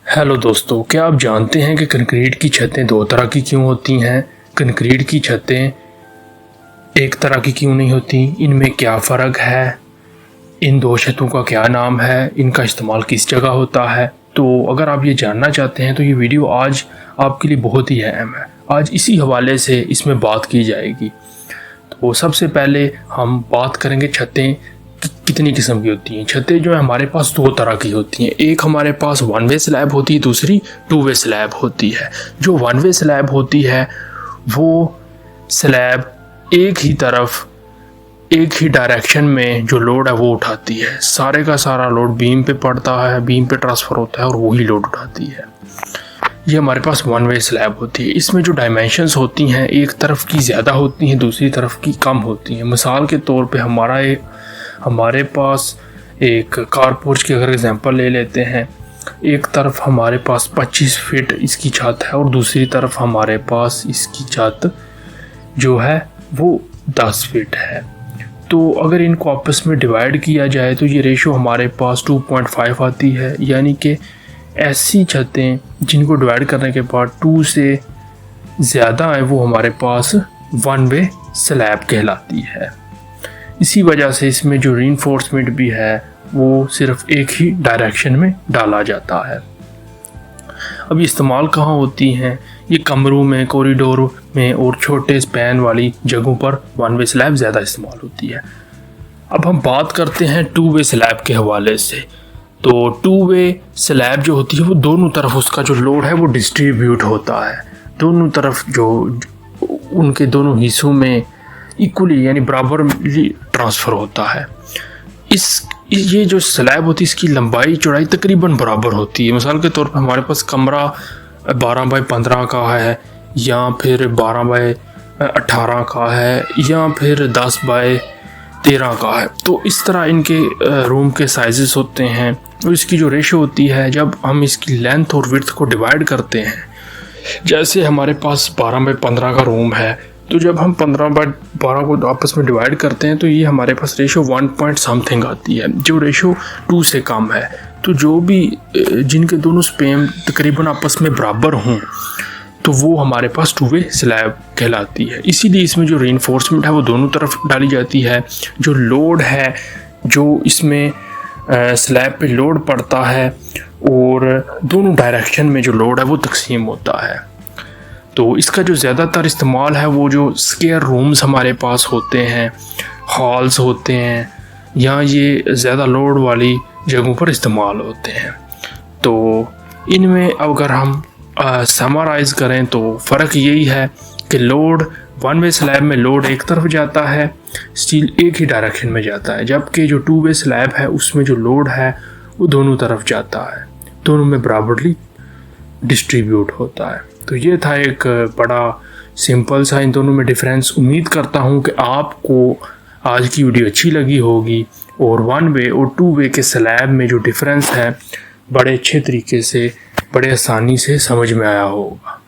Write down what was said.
Hello दोस्तों, क्या आप जानते हैं कि कंक्रीट की छतें दो तरह की क्यों होती हैं? कंक्रीट की छतें एक तरह की क्यों नहीं होती? इनमें क्या फ़र्क है? इन दो छतों का क्या नाम है? इनका इस्तेमाल किस जगह होता है? तो अगर आप ये जानना चाहते हैं तो ये वीडियो आज आपके लिए बहुत ही अहम है। आज इसी हवाले से इसमें बात की जाएगी। तो सबसे पहले हम बात करेंगे छतें कितनी किस्म की होती हैं। छतें जो है हमारे पास दो तरह की होती हैं। एक हमारे पास वन वे स्लैब होती है, दूसरी टू वे स्लैब होती है। जो वन वे स्लैब होती है वो स्लैब एक ही तरफ एक ही डायरेक्शन में जो लोड है वो उठाती है। सारे का सारा लोड बीम पे पड़ता है, बीम पे ट्रांसफ़र होता है और वही लोड उठाती है। ये हमारे पास वन वे स्लैब होती है। इसमें जो डायमेंशंस होती हैं एक तरफ की ज़्यादा होती हैं, दूसरी तरफ की कम होती हैं। मिसाल के तौर पे हमारे पास एक कारपोर्च की अगर एग्जांपल ले लेते हैं, एक तरफ हमारे पास 25 फीट इसकी छत है और दूसरी तरफ हमारे पास इसकी छत जो है वो 10 फीट है। तो अगर इनको आपस में डिवाइड किया जाए तो ये रेशो हमारे पास 2.5 आती है। यानी कि ऐसी छतें जिनको डिवाइड करने के बाद 2 से ज़्यादा है वो हमारे पास वन वे स्लैब कहलाती है। इसी वजह से इसमें जो रीइंफोर्समेंट भी है वो सिर्फ एक ही डायरेक्शन में डाला जाता है। अब इस्तेमाल कहाँ होती हैं? ये कमरों में, कॉरिडोर में और छोटे स्पैन वाली जगहों पर वन वे स्लैब ज़्यादा इस्तेमाल होती है। अब हम बात करते हैं टू वे स्लैब के हवाले से। तो टू वे स्लैब जो होती है वो दोनों तरफ उसका जो लोड है वो डिस्ट्रीब्यूट होता है। दोनों तरफ जो उनके दोनों हिस्सों में इक्वली यानी बराबर ट्रांसफ़र होता है। ये जो स्लैब होती है इसकी लंबाई चौड़ाई तकरीबन बराबर होती है। मिसाल के तौर पर हमारे पास कमरा 12 बाई 15 का है, या फिर 12 बाई 18 का है, या फिर 10 बाई 13 का है। तो इस तरह इनके रूम के साइजेस होते हैं और इसकी जो रेशो होती है जब हम इसकी लेंथ और विड्थ को डिवाइड करते हैं, जैसे हमारे पास 12 बाई 15 का रूम है तो जब हम 15 बाई 12 को आपस में डिवाइड करते हैं तो ये हमारे पास रेशो 1 पॉइंट समथिंग आती है, जो रेशो 2 से कम है। तो जो भी जिनके दोनों स्पेम तकरीबन आपस में बराबर हों तो वो हमारे पास टू वे स्लैब कहलाती है। इसीलिए इसमें जो रीइंफोर्समेंट है वो दोनों तरफ डाली जाती है। जो लोड है जो इसमें स्लैब पे लोड पड़ता है और दोनों डायरेक्शन में जो लोड है वो तकसीम होता है। तो इसका जो ज़्यादातर इस्तेमाल है वो जो स्केयर रूम्स हमारे पास होते हैं, हॉल्स होते हैं, या ये ज़्यादा लोड वाली जगहों पर इस्तेमाल होते हैं। तो इनमें अगर हम समराइज़ करें तो फ़र्क यही है कि लोड वन वे स्लैब में लोड एक तरफ जाता है, स्टील एक ही डायरेक्शन में जाता है, जबकि जो टू वे स्लैब है उसमें जो लोड है वो दोनों तरफ जाता है, दोनों में बराबरली डिस्ट्रीब्यूट होता है। तो ये था एक बड़ा सिंपल सा इन दोनों में डिफरेंस। उम्मीद करता हूँ कि आपको आज की वीडियो अच्छी लगी होगी और वन वे और टू वे के स्लैब में जो डिफरेंस है बड़े अच्छे तरीके से, बड़े आसानी से समझ में आया होगा।